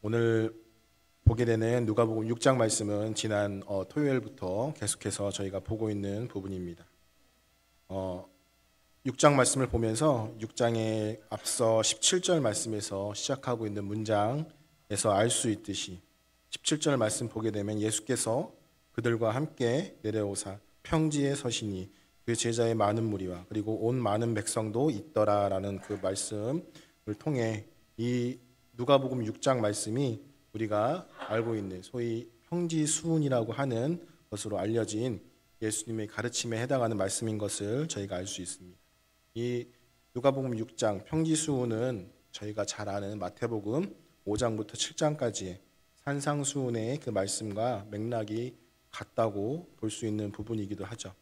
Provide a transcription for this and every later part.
오늘 보게 되는 누가복음 6장 말씀은 지난 토요일부터 계속해서 저희가 보고 있는 부분입니다. 6장 말씀을 보면서 6장의 앞서 17절 말씀에서 시작하고 있는 문장에서 알 수 있듯이 17절 말씀 보게 되면 예수께서 그들과 함께 내려오사 평지에 서시니 그 제자의 많은 무리와 그리고 온 많은 백성도 있더라라는 그 말씀을 통해 이 누가복음 6장 말씀이 우리가 알고 있는 소위 평지수훈이라고 하는 것으로 알려진 예수님의 가르침에 해당하는 말씀인 것을 저희가 알 수 있습니다. 이 누가복음 6장 평지수훈은 저희가 잘 아는 마태복음 5장부터 7장까지의 산상수훈의 그 말씀과 맥락이 같다고 볼 수 있는 부분이기도 하죠.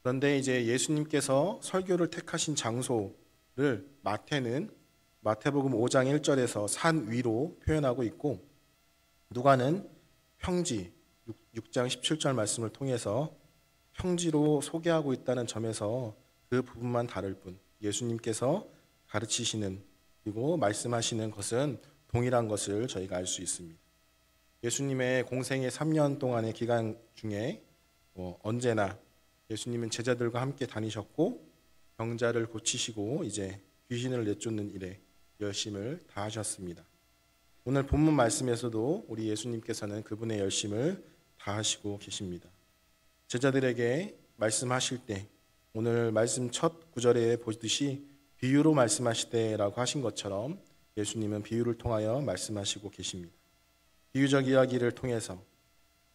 그런데 이제 예수님께서 설교를 택하신 장소를 마태복음 5장 1절에서 산 위로 표현하고 있고 누가는 평지 6장 17절 말씀을 통해서 평지로 소개하고 있다는 점에서 그 부분만 다를 뿐 예수님께서 가르치시는 그리고 말씀하시는 것은 동일한 것을 저희가 알 수 있습니다. 예수님의 공생의 3년 동안의 기간 중에 언제나 예수님은 제자들과 함께 다니셨고 병자를 고치시고 이제 귀신을 내쫓는 일에 열심을 다하셨습니다. 오늘 본문 말씀에서도 우리 예수님께서는 그분의 열심을 다하시고 계십니다. 제자들에게 말씀하실 때 오늘 말씀 첫 구절에 보듯이 비유로 말씀하시되라고 하신 것처럼 예수님은 비유를 통하여 말씀하시고 계십니다. 비유적 이야기를 통해서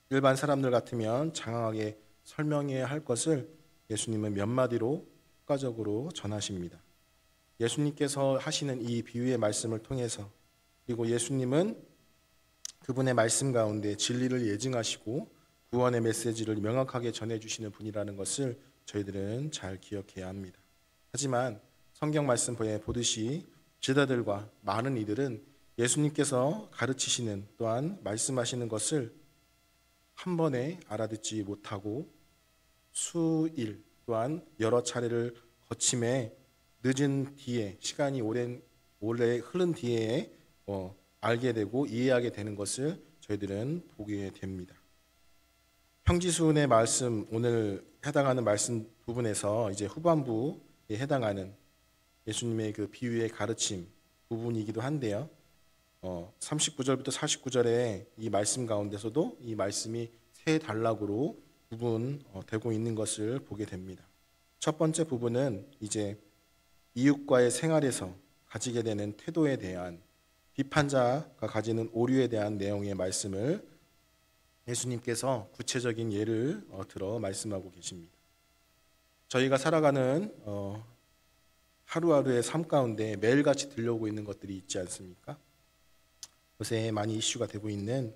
일반 사람들 같으면 장황하게 설명해야 할 것을 예수님은 몇 마디로 효과적으로 전하십니다. 예수님께서 하시는 이 비유의 말씀을 통해서 그리고 예수님은 그분의 말씀 가운데 진리를 예증하시고 구원의 메시지를 명확하게 전해주시는 분이라는 것을 저희들은 잘 기억해야 합니다. 하지만 성경 말씀에 보듯이 제자들과 많은 이들은 예수님께서 가르치시는 또한 말씀하시는 것을 한 번에 알아듣지 못하고 수일 또한 여러 차례를 거침에 늦은 뒤에 시간이 오래 흐른 뒤에 알게 되고 이해하게 되는 것을 저희들은 보게 됩니다. 평지수훈의 말씀 오늘 해당하는 말씀 부분에서 이제 후반부에 해당하는 예수님의 그 비유의 가르침 부분이기도 한데요. 39절부터 49절의 이 말씀 가운데서도 이 말씀이 세 단락으로 구분되고 있는 것을 보게 됩니다. 첫 번째 부분은 이제 이웃과의 생활에서 가지게 되는 태도에 대한 비판자가 가지는 오류에 대한 내용의 말씀을 예수님께서 구체적인 예를 들어 말씀하고 계십니다. 저희가 살아가는 하루하루의 삶 가운데 매일같이 들려오고 있는 것들이 있지 않습니까? 요새 많이 이슈가 되고 있는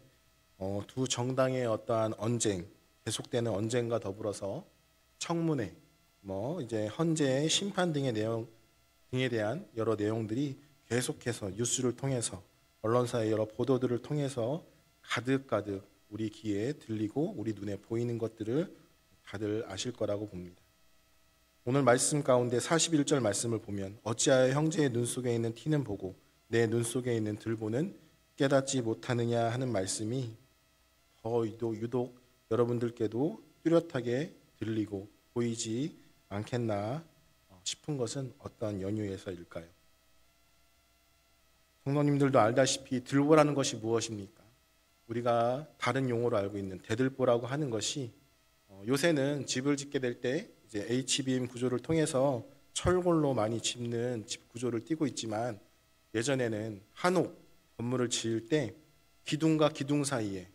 두 정당의 어떠한 언쟁, 계속되는 언쟁과 더불어서 청문회, 이제 헌재 심판 등에 대한 여러 내용들이 계속해서 뉴스를 통해서 언론사의 여러 보도들을 통해서 가득가득 우리 귀에 들리고 우리 눈에 보이는 것들을 다들 아실 거라고 봅니다. 오늘 말씀 가운데 41절 말씀을 보면 어찌하여 형제의 눈 속에 있는 티는 보고 내 눈 속에 있는 들보는 깨닫지 못하느냐 하는 말씀이 더 유독 여러분들께도 뚜렷하게 들리고 보이지 않겠나 싶은 것은 어떤 연유에서일까요? 성도님들도 알다시피 들보라는 것이 무엇입니까? 우리가 다른 용어로 알고 있는 대들보라고 하는 것이 요새는 집을 짓게 될 때 이제 HBM 구조를 통해서 철골로 많이 짓는 집 구조를 띠고 있지만 예전에는 한옥 건물을 지을 때 기둥과 기둥 사이에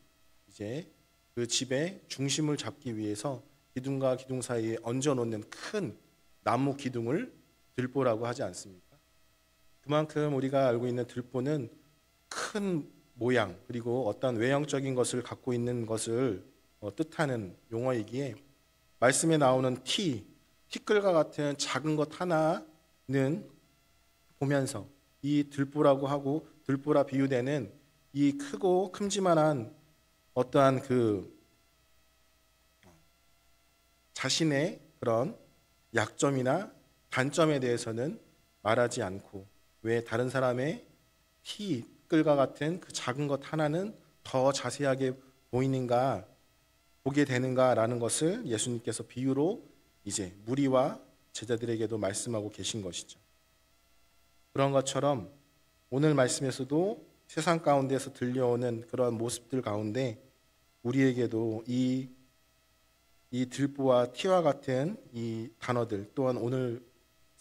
이제 그 집의 중심을 잡기 위해서 기둥과 기둥 사이에 얹어 놓는 큰 나무 기둥을 들보라고 하지 않습니까? 그만큼 우리가 알고 있는 들보는 큰 모양 그리고 어떤 외형적인 것을 갖고 있는 것을 뜻하는 용어이기에 말씀에 나오는 티끌과 같은 작은 것 하나는 보면서 이 들보라고 하고 들보라 비유되는 이 크고 큼지막한 어떠한 그 자신의 그런 약점이나 단점에 대해서는 말하지 않고 왜 다른 사람의 티끌과 같은 그 작은 것 하나는 더 자세하게 보게 되는가라는 것을 예수님께서 비유로 이제 무리와 제자들에게도 말씀하고 계신 것이죠. 그런 것처럼 오늘 말씀에서도 세상 가운데서 들려오는 그런 모습들 가운데 우리에게도 이 들보와 티와 같은 이 단어들 또한 오늘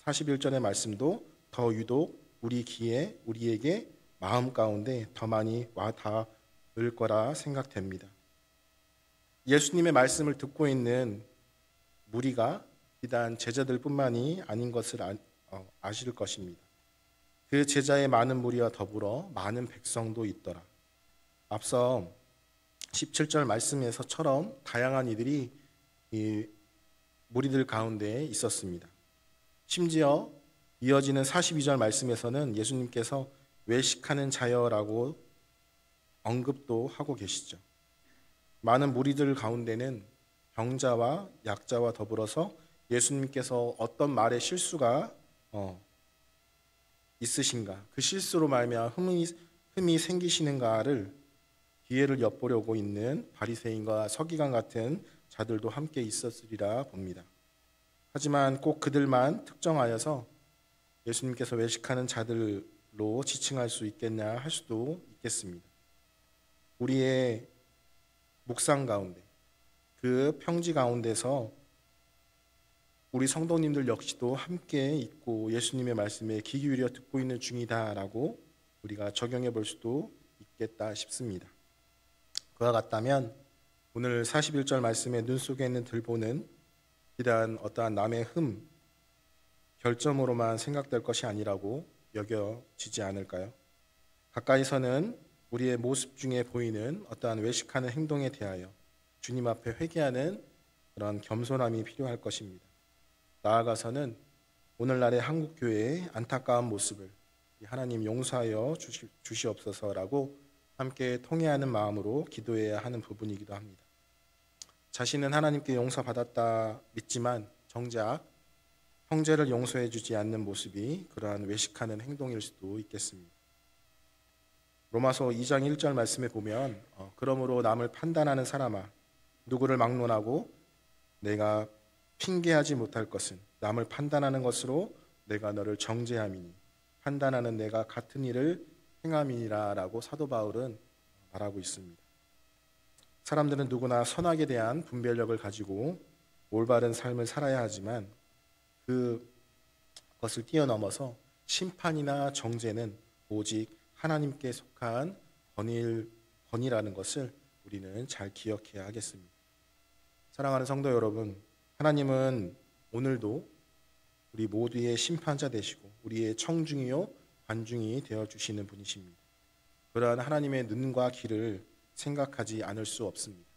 41절의 말씀도 더 유독 우리 귀에 우리에게 마음 가운데 더 많이 와 닿을 거라 생각됩니다. 예수님의 말씀을 듣고 있는 무리가 비단 제자들뿐만이 아닌 것을 아실 것입니다. 그 제자의 많은 무리와 더불어 많은 백성도 있더라. 앞서 17절 말씀에서처럼 다양한 이들이 이 무리들 가운데 있었습니다. 심지어 이어지는 42절 말씀에서는 예수님께서 외식하는 자여라고 언급도 하고 계시죠. 많은 무리들 가운데는 병자와 약자와 더불어서 예수님께서 어떤 말에 실수가 있으신가, 그 실수로 말미암아 흠이 생기시는가를 기회를 엿보려고 있는 바리새인과 서기관 같은 자들도 함께 있었으리라 봅니다. 하지만 꼭 그들만 특정하여서 예수님께서 외식하는 자들로 지칭할 수 있겠냐 할 수도 있겠습니다. 우리의 묵상 가운데, 그 평지 가운데서 우리 성도님들 역시도 함께 있고 예수님의 말씀에 귀 기울여 듣고 있는 중이다라고 우리가 적용해 볼 수도 있겠다 싶습니다. 그와 같다면 오늘 41절 말씀의 눈 속에 있는 들보는 비단 어떠한 남의 결점으로만 생각될 것이 아니라고 여겨지지 않을까요? 가까이서는 우리의 모습 중에 보이는 어떠한 외식하는 행동에 대하여 주님 앞에 회개하는 그런 겸손함이 필요할 것입니다. 나아가서는 오늘날의 한국교회의 안타까운 모습을 하나님 용서하여 주시옵소서라고 함께 통회하는 마음으로 기도해야 하는 부분이기도 합니다. 자신은 하나님께 용서받았다 믿지만 정작 형제를 용서해 주지 않는 모습이 그러한 외식하는 행동일 수도 있겠습니다. 로마서 2장 1절 말씀에 보면 그러므로 남을 판단하는 사람아 누구를 막론하고 내가 핑계하지 못할 것은 남을 판단하는 것으로 내가 너를 정죄함이니 판단하는 내가 같은 일을 행함이니라 라고 사도 바울은 말하고 있습니다. 사람들은 누구나 선악에 대한 분별력을 가지고 올바른 삶을 살아야 하지만 그것을 뛰어넘어서 심판이나 정죄는 오직 하나님께 속한 권위라는 것을 우리는 잘 기억해야 하겠습니다. 사랑하는 성도 여러분, 하나님은 오늘도 우리 모두의 심판자 되시고 우리의 청중이요 관중이 되어주시는 분이십니다. 그러한 하나님의 눈과 귀를 생각하지 않을 수 없습니다.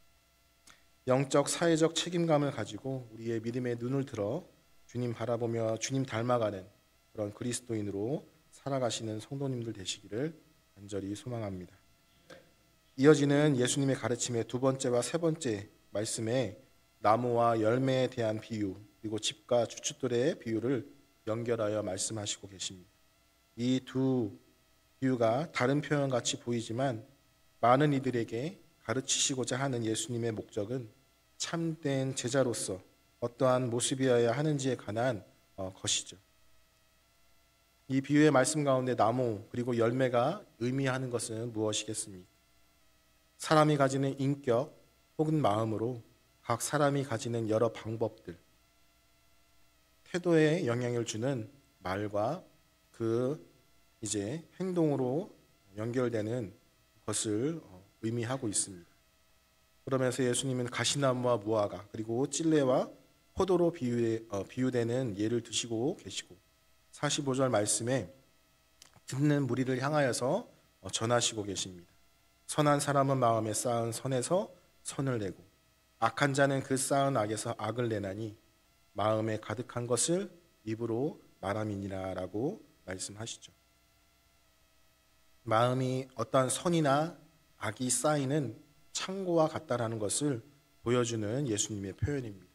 영적 사회적 책임감을 가지고 우리의 믿음의 눈을 들어 주님 바라보며 주님 닮아가는 그런 그리스도인으로 살아가시는 성도님들 되시기를 간절히 소망합니다. 이어지는 예수님의 가르침의 두 번째와 세 번째 말씀에 나무와 열매에 대한 비유 그리고 집과 주춧돌의 비유를 연결하여 말씀하시고 계십니다. 이 두 비유가 다른 표현 같이 보이지만 많은 이들에게 가르치시고자 하는 예수님의 목적은 참된 제자로서 어떠한 모습이어야 하는지에 관한 것이죠. 이 비유의 말씀 가운데 나무 그리고 열매가 의미하는 것은 무엇이겠습니까? 사람이 가지는 인격 혹은 마음으로 각 사람이 가지는 여러 방법들, 태도에 영향을 주는 말과 그 이제 행동으로 연결되는 것을 의미하고 있습니다. 그러면서 예수님은 가시나무와 무화과 그리고 찔레와 포도로 비유되는 예를 드시고 계시고 45절 말씀에 듣는 무리를 향하여서 전하시고 계십니다. 선한 사람은 마음에 쌓은 선에서 선을 내고 악한 자는 그 쌓은 악에서 악을 내나니 마음에 가득한 것을 입으로 말함이니라 라고 말씀하시죠. 마음이 어떠한 선이나 악이 쌓이는 창고와 같다라는 것을 보여주는 예수님의 표현입니다.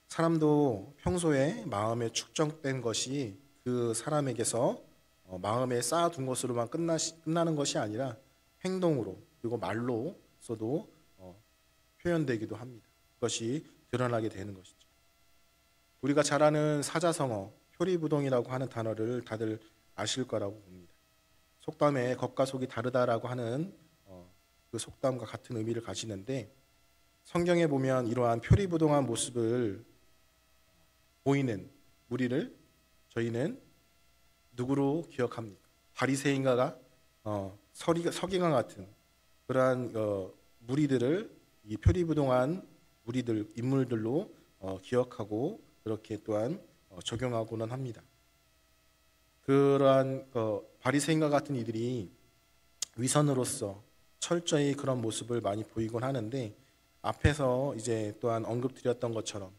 사람도 평소에 마음에 축적된 것이 그 사람에게서 마음에 쌓아둔 것으로만 끝나는 것이 아니라 행동으로 그리고 말로서도 표현되기도 합니다. 그것이 드러나게 되는 것이죠. 우리가 잘 아는 사자성어, 표리부동이라고 하는 단어를 다들 아실 거라고 봅니다. 속담에 겉과 속이 다르다라고 하는 그 속담과 같은 의미를 가지는데, 성경에 보면 이러한 표리부동한 모습을 보이는 무리를 저희는 누구로 기억합니까? 바리새인가가 서기관 같은 그러한 무리들을 이 표리부동한 무리들 인물들로 기억하고 그렇게 또한 적용하고는 합니다. 그러한 바리새인과 같은 이들이 위선으로서 철저히 그런 모습을 많이 보이곤 하는데, 앞에서 이제 또한 언급드렸던 것처럼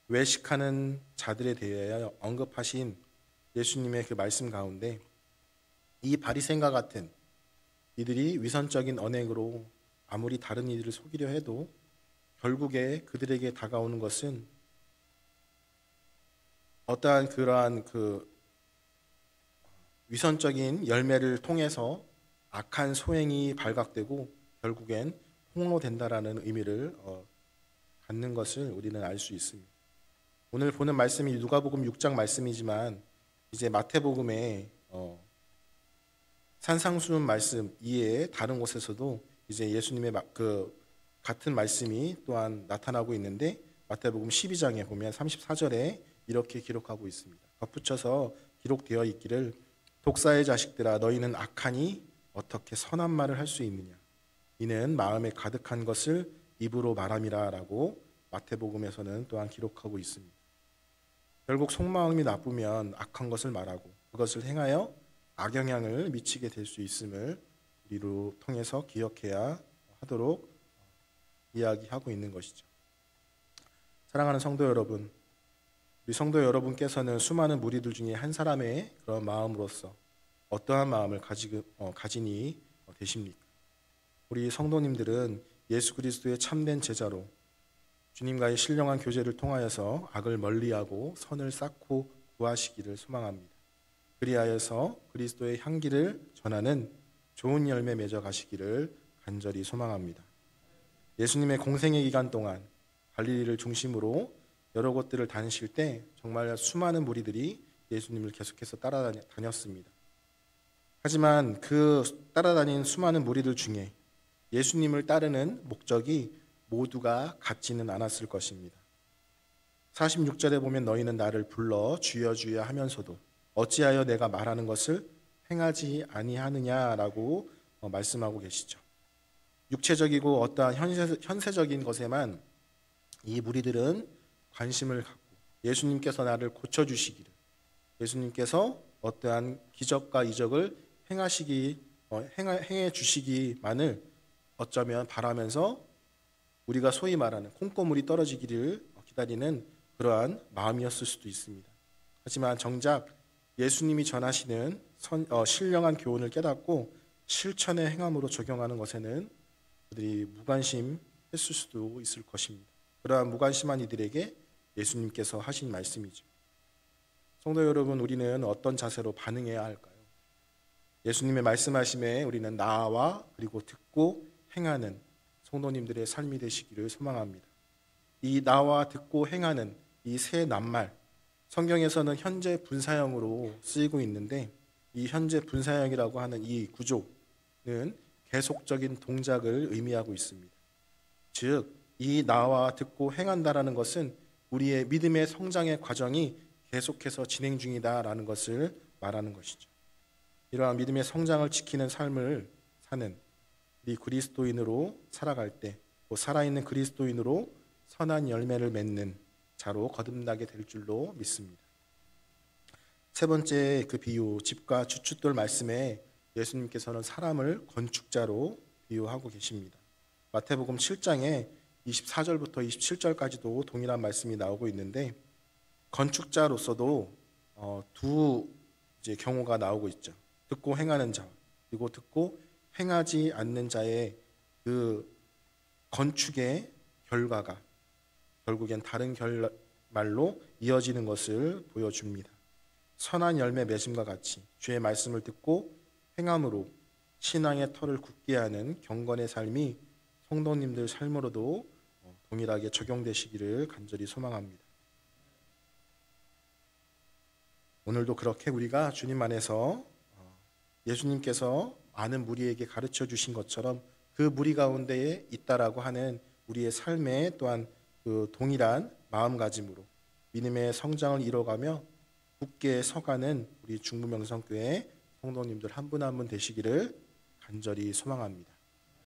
외식하는 자들에 대하여 언급하신 예수님의 그 말씀 가운데 이 바리새인과 같은 이들이 위선적인 언행으로 아무리 다른 이들을 속이려 해도 결국에 그들에게 다가오는 것은 어떠한 그러한 그 위선적인 열매를 통해서 악한 소행이 발각되고 결국엔 폭로된다라는 의미를 갖는 것을 우리는 알 수 있습니다. 오늘 보는 말씀이 누가복음 6장 말씀이지만 이제 마태복음의 산상수훈 말씀 이외에 다른 곳에서도 이제 예수님의 그 같은 말씀이 또한 나타나고 있는데, 마태복음 12장에 보면 34절에 이렇게 기록하고 있습니다. 덧붙여서 기록되어 있기를 독사의 자식들아 너희는 악하니 어떻게 선한 말을 할 수 있느냐, 이는 마음에 가득한 것을 입으로 말함이라 라고 마태복음에서는 또한 기록하고 있습니다. 결국 속마음이 나쁘면 악한 것을 말하고 그것을 행하여 악영향을 미치게 될 수 있음을 우리로 통해서 기억해야 하도록 이야기하고 있는 것이죠. 사랑하는 성도 여러분, 우리 성도 여러분께서는 수많은 무리들 중에 한 사람의 그런 마음으로서 어떠한 마음을 가지니 되십니까? 우리 성도님들은 예수 그리스도의 참된 제자로 주님과의 신령한 교제를 통하여서 악을 멀리하고 선을 쌓고 구하시기를 소망합니다. 그리하여서 그리스도의 향기를 전하는 좋은 열매 맺어 가시기를 간절히 소망합니다. 예수님의 공생의 기간 동안 갈릴리를 중심으로 여러 곳들을 다니실 때 정말 수많은 무리들이 예수님을 계속해서 따라다녔습니다. 하지만 그 따라다닌 수많은 무리들 중에 예수님을 따르는 목적이 모두가 같지는 않았을 것입니다. 46절에 보면 너희는 나를 불러 주여 주여 하면서도 어찌하여 내가 말하는 것을 행하지 아니하느냐라고 말씀하고 계시죠. 육체적이고 어떠한 현세적인 것에만 이 무리들은 관심을 갖고 예수님께서 나를 고쳐주시기를, 예수님께서 어떠한 기적과 이적을 행해 주시기만을 어쩌면 바라면서 우리가 소위 말하는 콩고물이 떨어지기를 기다리는 그러한 마음이었을 수도 있습니다. 하지만 정작 예수님이 전하시는 신령한 교훈을 깨닫고 실천의 행함으로 적용하는 것에는 그들이 무관심했을 수도 있을 것입니다. 그러한 무관심한 이들에게 예수님께서 하신 말씀이죠. 성도 여러분, 우리는 어떤 자세로 반응해야 할까요? 예수님의 말씀하심에 우리는 나와 그리고 듣고 행하는 성도님들의 삶이 되시기를 소망합니다. 이 나와 듣고 행하는 이 세 낱말, 성경에서는 현재 분사형으로 쓰이고 있는데 이 현재 분사형이라고 하는 이 구조는 계속적인 동작을 의미하고 있습니다. 즉, 이 나와 듣고 행한다라는 것은 우리의 믿음의 성장의 과정이 계속해서 진행 중이다라는 것을 말하는 것이죠. 이러한 믿음의 성장을 지키는 삶을 사는 우리 그리스도인으로 살아갈 때 살아있는 그리스도인으로 선한 열매를 맺는 자로 거듭나게 될 줄로 믿습니다. 세 번째 그 비유, 집과 주춧돌 말씀에 예수님께서는 사람을 건축자로 비유하고 계십니다. 마태복음 7장에 24절부터 27절까지도 동일한 말씀이 나오고 있는데, 건축자로서도 두 경우가 나오고 있죠. 듣고 행하는 자, 그리고 듣고 행하지 않는 자의 그 건축의 결과가 결국엔 다른 결말로 이어지는 것을 보여줍니다. 선한 열매 맺음과 같이 주의 말씀을 듣고 행함으로 신앙의 털을 굳게 하는 경건의 삶이 성도님들 삶으로도 동일하게 적용되시기를 간절히 소망합니다. 오늘도 그렇게 우리가 주님 안에서 예수님께서 많은 무리에게 가르쳐 주신 것처럼 그 무리 가운데에 있다라고 하는 우리의 삶에 또한 그 동일한 마음가짐으로 믿음의 성장을 이뤄가며 굳게 서가는 우리 중부명성교회 성도님들 한 분 한 분 되시기를 간절히 소망합니다.